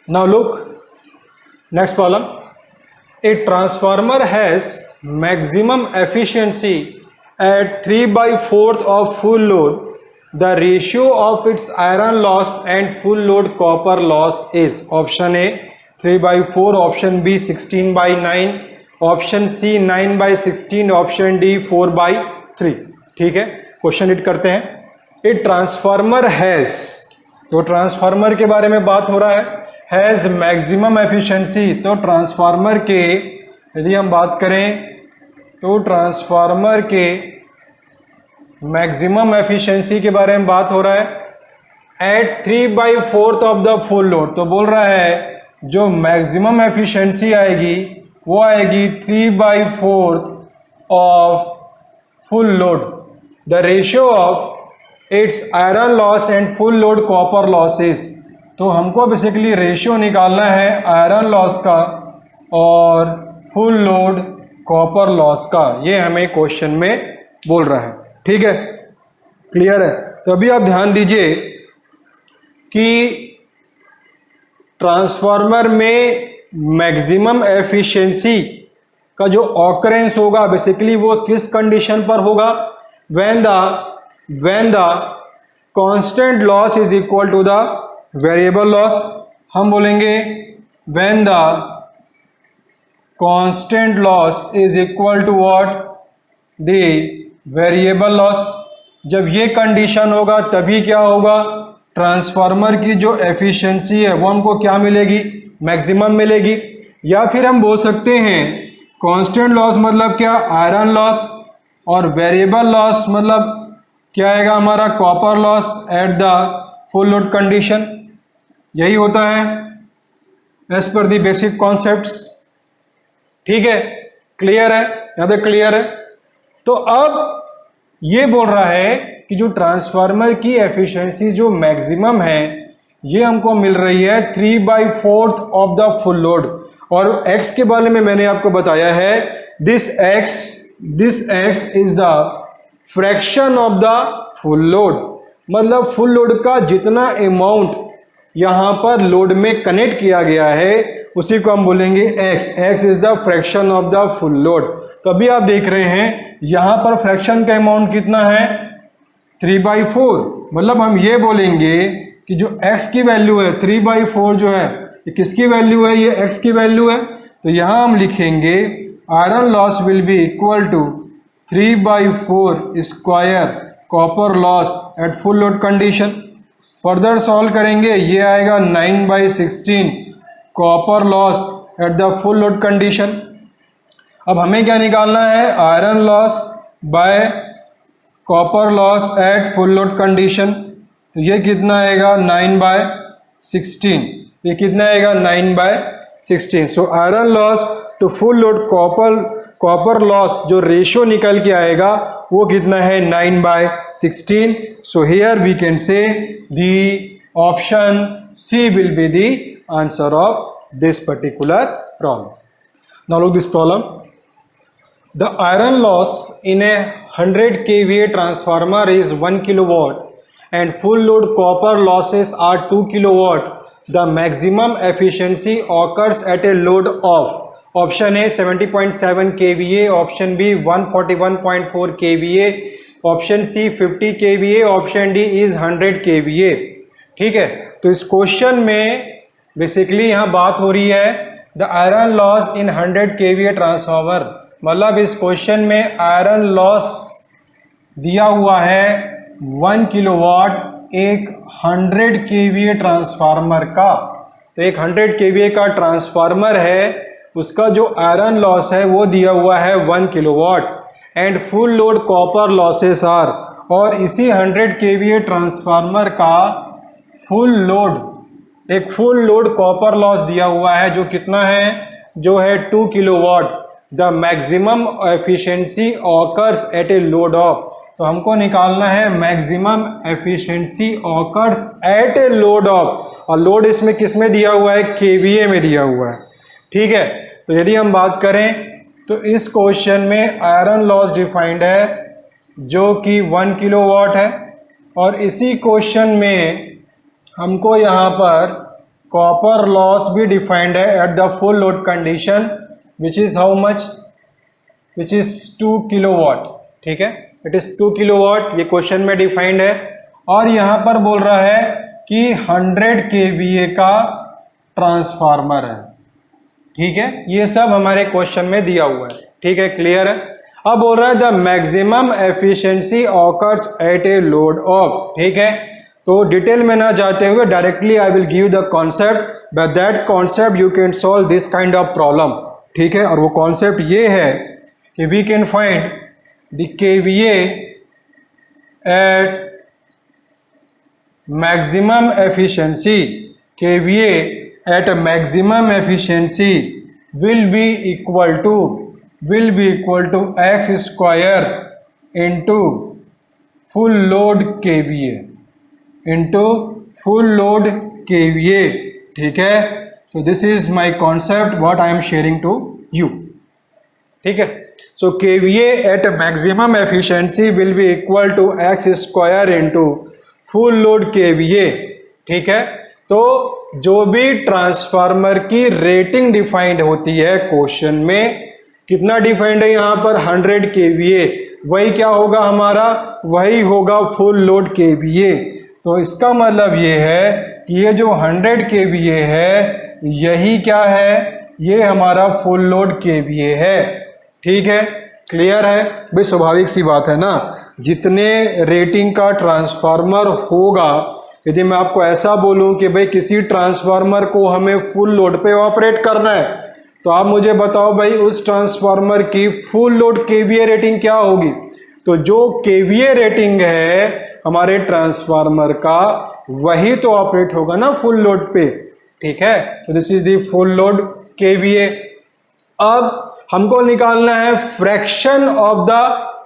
Now look, next problem. A transformer has maximum efficiency at 3/4 of full load. The ratio of its iron loss and full load copper loss is option A 3/4, option B 16/9, option C 9/16, option D 4/3। ठीक है, question read करते हैं। A transformer has, तो transformer के बारे में बात हो रहा है। हैज मैक्सिमम एफिशिएंसी, तो ट्रांसफार्मर के यदि हम बात करें तो ट्रांसफार्मर के मैक्सिमम एफिशिएंसी के बारे में बात हो रहा है at 3/4 of the full load. तो बोल रहा है जो मैक्सिमम एफिशिएंसी आएगी वो आएगी 3/4 of full load. The ratio of its iron loss and full load copper losses. तो हमको बेसिकली रेशियो निकालना है आयरन लॉस का और फुल लोड कॉपर लॉस का, ये हमें क्वेश्चन में बोल रहा है। ठीक है, क्लियर है। तो अभी आप ध्यान दीजिए कि ट्रांसफार्मर में मैक्सिमम एफिशिएंसी का जो ऑकरेंस होगा बेसिकली वो किस कंडीशन पर होगा, when the constant loss is equal to the variable loss. हम बोलेंगे when the constant loss is equal to what, the variable loss. जब ये कंडीशन होगा तभी क्या होगा, ट्रांसफार्मर की जो एफिशिएंसी है वो हमको क्या मिलेगी, मैक्सिमम मिलेगी। या फिर हम बोल सकते हैं कांस्टेंट लॉस मतलब क्या, आयरन लॉस, और वेरिएबल लॉस मतलब क्या आएगा हमारा, copper loss at the full load condition. यही होता है as per the basic concepts. ठीक है, क्लियर है, यहाँ तक क्लियर है। तो अब ये बोल रहा है कि जो ट्रांसफार्मर की एफिशिएंसी जो मैक्सिमम है ये हमको मिल रही है 3/4 ऑफ द फुल लोड। और x के बारे में मैंने आपको बताया है, this x is the fraction of the full load. मतलब फुल लोड का जितना अमाउंट यहाँ पर लोड में कनेक्ट किया गया है उसी को हम बोलेंगे x is the fraction of the full load. तो अभी आप देख रहे हैं यहाँ पर फ्रैक्शन का अमाउंट कितना है, 3/4। मतलब हम ये बोलेंगे कि जो x की वैल्यू है 3/4 जो है ये किसकी वैल्यू है, ये x की वैल्यू है। तो यहाँ हम लिखेंगे iron loss will be equal to 3/4 square copper loss at full load condition. Further solve करेंगे, ये आएगा 9/16 copper loss at the full load condition. अब हमें क्या निकालना है, iron loss by copper loss at full load condition. तो ये कितना आएगा 9/16, ये कितना आएगा 9/16। So iron loss to full load copper loss जो रेशियो निकल के आएगा वो कितना है 9/16। So here we can say the option C will be the answer of this particular problem. Now look this problem. The iron loss in a 100 kVA transformer is 1 kilowatt and full load copper losses are 2 kilowatt. The maximum efficiency occurs at a load of option A 70.7 kVA, option B 141.4 kVA, option C 50 kVA, option D is 100 kVA। ठीक है, तो इस question में basically यहाँ बात हो रही है the iron loss in 100 kVA transformer. मतलब इस क्वेश्चन में आयरन लॉस दिया हुआ है 1 किलोवाट एक 100 kVA ट्रांसफार्मर का। तो एक 100 kVA का ट्रांसफार्मर है उसका जो आयरन लॉस है वो दिया हुआ है 1 kilowatt and full load copper losses are. और इसी 100 kVA ट्रांसफार्मर का फुल लोड, एक फुल लोड कॉपर लॉस दिया हुआ है जो कितना है, जो है 2 kilowatt. The maximum efficiency occurs at a load of. तो हमको निकालना है maximum efficiency occurs at a load of, और लोड इसमें किस में दिया हुआ है, केवीए में दिया हुआ है। ठीक है, तो यदि हम बात करें तो इस क्वेश्चन में आयरन लॉस डिफाइंड है जो कि 1 किलोवाट है, और इसी क्वेश्चन में हमको यहाँ पर कॉपर लॉस भी डिफाइंड है eight the full load condition which is how much, which is 2 kilowatt. ठीक है, इट इज 2 किलोवाट, ये क्वेश्चन में डिफाइंड है। और यहाँ पर बोल रहा है कि 100 kVA का ट्रांसफार्मर है। ठीक है, ये सब हमारे क्वेश्चन में दिया हुआ है। ठीक है, क्लियर है। अब बोल रहा है the maximum efficiency occurs at a load of. ठीक है, तो डिटेल में ना जाते हुए directly I will give the concept, by that concept you can solve this kind of problem. ठीक है, और वो कॉन्सेप्ट ये है कि we can find the KVA at maximum efficiency. KVA at a maximum efficiency will be equal to x square into full load KVA into full load KVA। ठीक है, so this is my concept what I am sharing to you। ठीक है, so KVA at a maximum efficiency will be equal to x square into full load KVA। ठीक है, तो जो भी transformer की रेटिंग डिफाइंड होती है क्वेश्चन में, कितना डिफाइंड है यहाँ पर 100 kVA, वही क्या होगा हमारा, वही होगा फुल लोड KVA। तो इसका मतलब ये है कि ये जो 100 kVA है यही क्या है, ये हमारा फुल लोड KVA है। ठीक है, क्लियर है भाई, स्वाभाविक सी बात है ना, जितने रेटिंग का ट्रांसफार्मर होगा, यदि मैं आपको ऐसा बोलूं कि भाई किसी ट्रांसफार्मर को हमें फुल लोड पे ऑपरेट करना है, तो आप मुझे बताओ भाई उस ट्रांसफार्मर की फुल लोड KVA रेटिंग क्या होगी। तो जो KVA रेटिंग है हमारे ट्रांसफार्मर का, वही तो ऑपरेट होगा ना फुल लोड पे। ठीक है, तो this is the full load KVA। अब हमको निकालना है fraction of the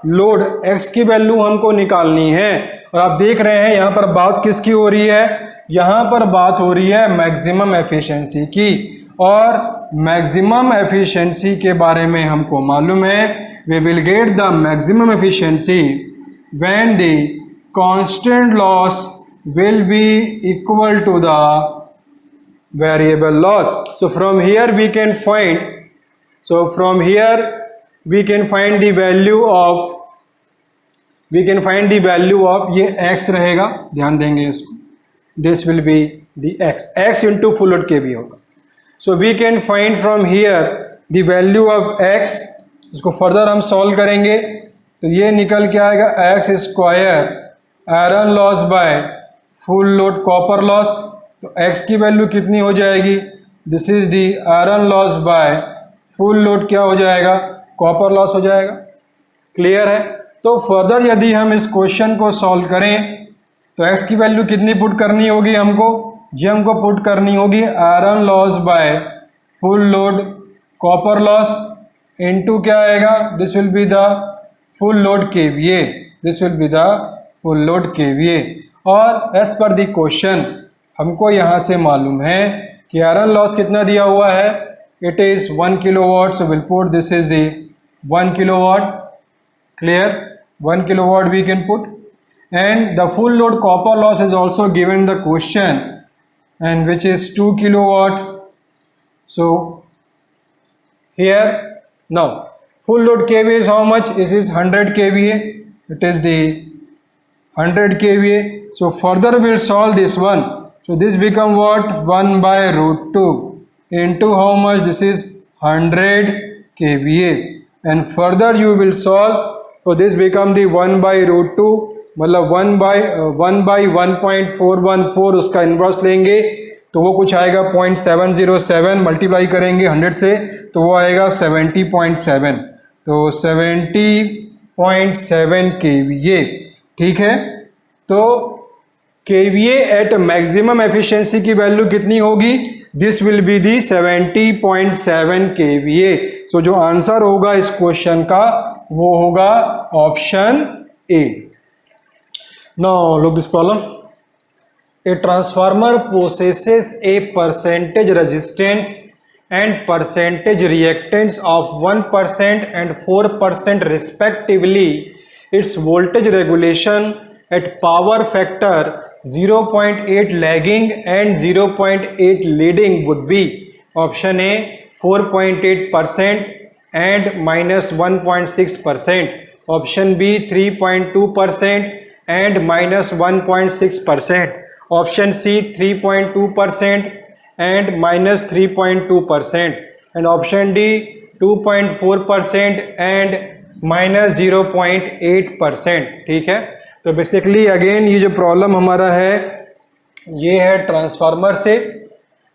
load, x की वैल्यू हमको निकालनी है। और आप देख रहे हैं यहाँ पर बात किसकी हो रही है, यहाँ पर बात हो रही है मैक्सिमम एफिशिएंसी की। और मैक्सिमम एफिशिएंसी के बारे में हमको मालूम है, we will get the maximum efficiency when the constant loss will be equal to the variable loss. So from here we can find, we can find the value of ये x रहेगा, ध्यान देंगे इसको, this will be the x into full load KVA होगा। so we can find from here the value of x। इसको further हम solve करेंगे तो ये निकल के आएगा x square iron loss bye full load copper loss. तो x की वैल्यू कितनी हो जाएगी, this is the iron loss bye full load क्या हो जाएगा, कॉपर लॉस हो जाएगा। क्लियर है। तो फर्दर यदि हम इस क्वेश्चन को सॉल्व करें तो x की वैल्यू कितनी पुट करनी होगी हमको, ये हमको पुट करनी होगी iron loss bye full load copper loss into क्या आएगा, this will be the full load KVA, this will be the full load KVA। और एज पर द क्वेश्चन हमको यहाँ से मालूम है कि आयरन लॉस कितना दिया हुआ है, it is 1 kilowatt, so we'll put this is the 1 kilowatt। clear, 1 kilowatt we can put, and the full load copper loss is also given in the question, and which is 2 kilowatt। so here now full load KVA is how much, it is 100 kVA, it is the 100 kVA। so further we'll solve this one, so this become what, 1 by root 2 into how much, this is 100 kVA, and further you will solve, so this become the 1 by root 2, मतलब 1 by 1.414, उसका inverse लेंगे तो वो कुछ आएगा 0.707, multiply करेंगे 100 से तो वो आएगा 70.7, तो 70.7 kVA। ठीक है, तो KVA एट मैक्सिमम एफिशिएंसी की वैल्यू कितनी होगी, this will be the 70.7 kVA। सो जो आंसर होगा इस क्वेश्चन का वो होगा option A. Now look this problem, a transformer possesses a percentage resistance and percentage reactance of 1% and 4% respectively। It's voltage regulation at power factor 0.8 lagging and 0.8 leading would be option A 4.8% and -1.6%, option B 3.2% and -1.6%, option C 3.2% and -3.2%, and option D 2.4% and -0.8%। ठीक है, तो basically again ये जो problem हमारा है ये है transformer से,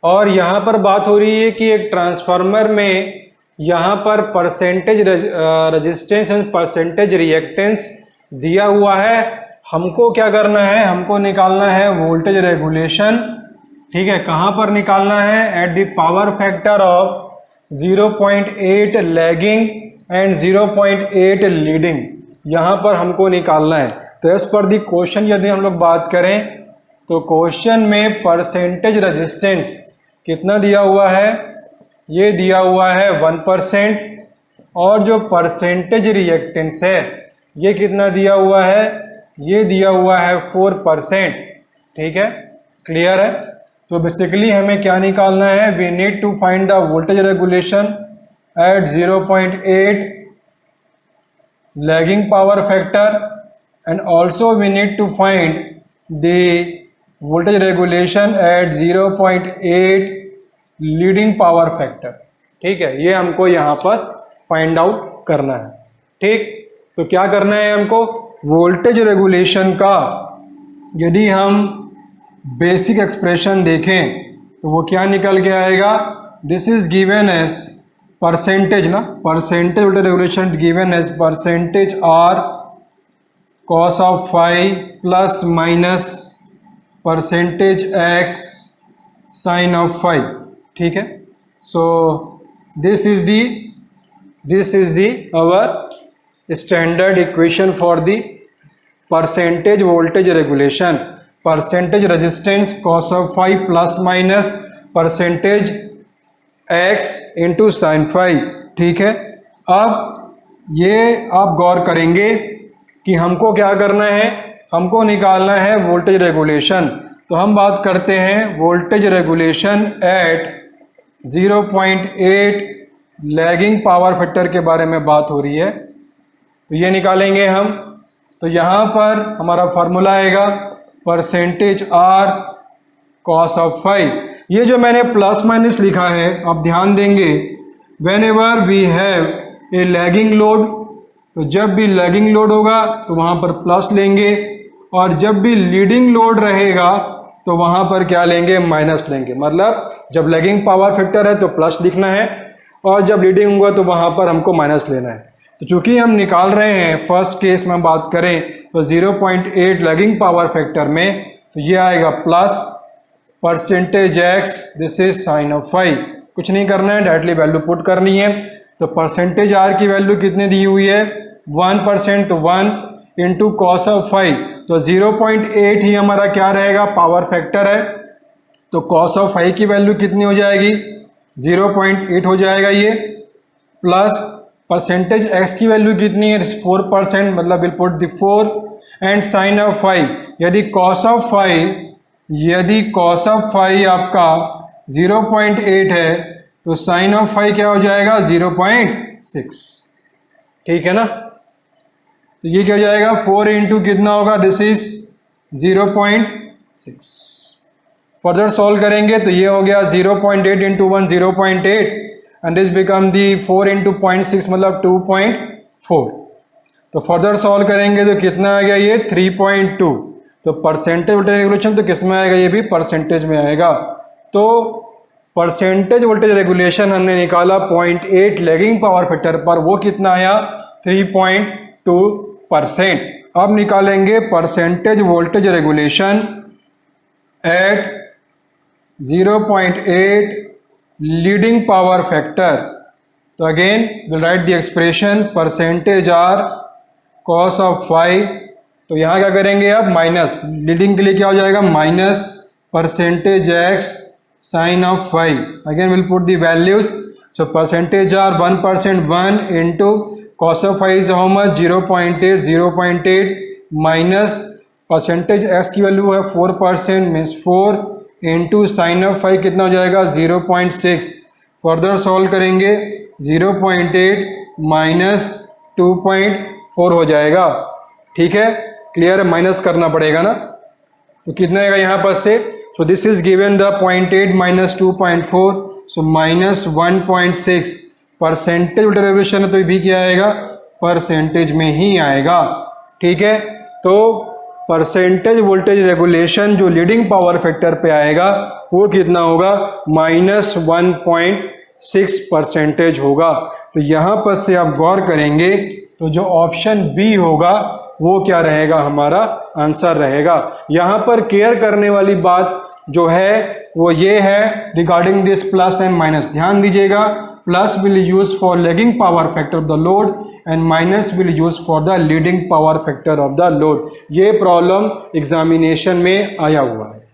और यहाँ पर बात हो रही है कि एक ट्रांसफार्मर में यहाँ पर percentage resistance and percentage reactance दिया हुआ है। हमको क्या करना है, हमको निकालना है वोल्टेज रेगुलेशन। ठीक है, कहाँ पर निकालना है, at the power factor of 0.8 lagging and 0.8 leading, यहाँ पर हमको निकालना है। तो एज पर दी क्वेश्चन यदि हम लोग बात करें तो क्वेश्चन में परसेंटेज रेजिस्टेंस कितना दिया हुआ है, ये दिया हुआ है 1%, और जो परसेंटेज रिएक्टेंस है ये कितना दिया हुआ है, ये दिया हुआ है 4%। ठीक है, क्लियर है। तो बेसिकली हमें क्या निकालना है, we need to find the voltage regulation at 0.8 lagging power factor and also we need to find the voltage regulation at 0.8 leading power factor. ठीक है, ये हमको यहाँ पर फाइंड आउट करना है। ठीक, तो क्या करना है हमको, वोल्टेज रेगुलेशन का यदि हम बेसिक एक्सप्रेशन देखें तो वो क्या निकल के आएगा, this is given as percentage ना, percentage voltage regulation given as percentage R cos of phi plus minus percentage X sine of phi. ठीक है, so this is the our standard equation for the percentage voltage regulation, percentage resistance cos of phi plus minus percentage X into sine phi. ठीक है, अब ये आप गौर करेंगे कि हमको क्या करना है, हमको निकालना है वोल्टेज रेगुलेशन। तो हम बात करते हैं voltage regulation at 0.8 lagging power factor के बारे में बात हो रही है, तो ये निकालेंगे हम। तो यहाँ पर हमारा फार्मूला आएगा percentage R cos of phi. ये जो मैंने प्लस माइनस लिखा है आप ध्यान देंगे, whenever we have a lagging load, तो जब भी लैगिंग लोड होगा तो वहाँ पर प्लस लेंगे, और जब भी लीडिंग लोड रहेगा तो वहाँ पर क्या लेंगे, माइनस लेंगे। मतलब जब लैगिंग पावर फैक्टर है तो प्लस लिखना है, और जब लीडिंग होगा तो वहाँ पर हमको माइनस लेना है। तो चूंकि हम निकाल रहे हैं फर्स्ट केस में बात करें तो 0.8 लैगिंग पावर फैक्टर में, तो ये आएगा plus percentage X, this is sine of phi. कुछ नहीं करना है, डायरेक्टली वैल्यू पुट करनी है। तो परसेंटेज आर की वैल्यू कितनी दी हुई है, 1%, तो 1 इंटू कॉस ऑफ फाई, तो 0.8 ही हमारा क्या रहेगा, पावर फैक्टर है। तो कॉस ऑफ फाई की वैल्यू कितनी हो जाएगी, 0.8 हो जाएगा ये, प्लस परसेंटेज एक्स की वैल्यू कितनी है, 4%, मतलब will put the 4 and sine of phi, यदि कॉस ऑफ फाई आपका 0.8 है तो साइन ऑफ फाई क्या हो जाएगा, 0.6। ठीक है ना, तो ये क्या हो जाएगा, 4 इंटू कितना होगा, दिस इज 0.6। फर्दर सॉल्व करेंगे तो ये हो गया 0.8 into 1 0.8 and this become the 4 into 0.6 मतलब 2.4। तो फर्दर सॉल्व करेंगे तो कितना आ गया ये 3.2। तो परसेंटेज वोल्टेज रेगुलेशन तो किस में आएगा, ये भी परसेंटेज में आएगा। तो परसेंटेज वोल्टेज रेगुलेशन हमने निकाला 0.8 लैगिंग पावर फैक्टर पर, वो कितना आया 3.2%। अब निकालेंगे percentage voltage regulation at 0.8 leading power factor. तो again will write the expression percentage R cos of phi, तो यहाँ क्या करेंगे अब माइनस, लीडिंग के लिए क्या हो जाएगा minus percentage X sine of phi. Again will put the values, so percentage R 1%, 1 into cos of phi is how much 0.8 minus percentage S की वैल्यू है 4%, means 4 into sine of phi कितना हो जाएगा 0.6। फर्दर सॉल्व करेंगे 0.8 minus 2.4 हो जाएगा। ठीक है, क्लियर है, माइनस करना पड़ेगा ना, तो कितना आएगा यहाँ पर से, सो this is given the 0.8 minus 2.4, so minus 1.6। Percentage voltage regulation है तो ये भी क्या आएगा, परसेंटेज में ही आएगा। ठीक है, तो परसेंटेज वोल्टेज रेगुलेशन जो लीडिंग पावर फैक्टर पे आएगा वो कितना होगा, माइनस 1.6% होगा। तो यहाँ पर से आप गौर करेंगे तो जो ऑप्शन बी होगा वो क्या रहेगा, हमारा आंसर रहेगा। यहाँ पर केयर करने वाली बात जो है वो ये है regarding this plus and minus, ध्यान दीजिएगा, plus will use for lagging power factor of the load and minus will use for the leading power factor of the load. ये प्रॉब्लम एग्जामिनेशन में आया हुआ है।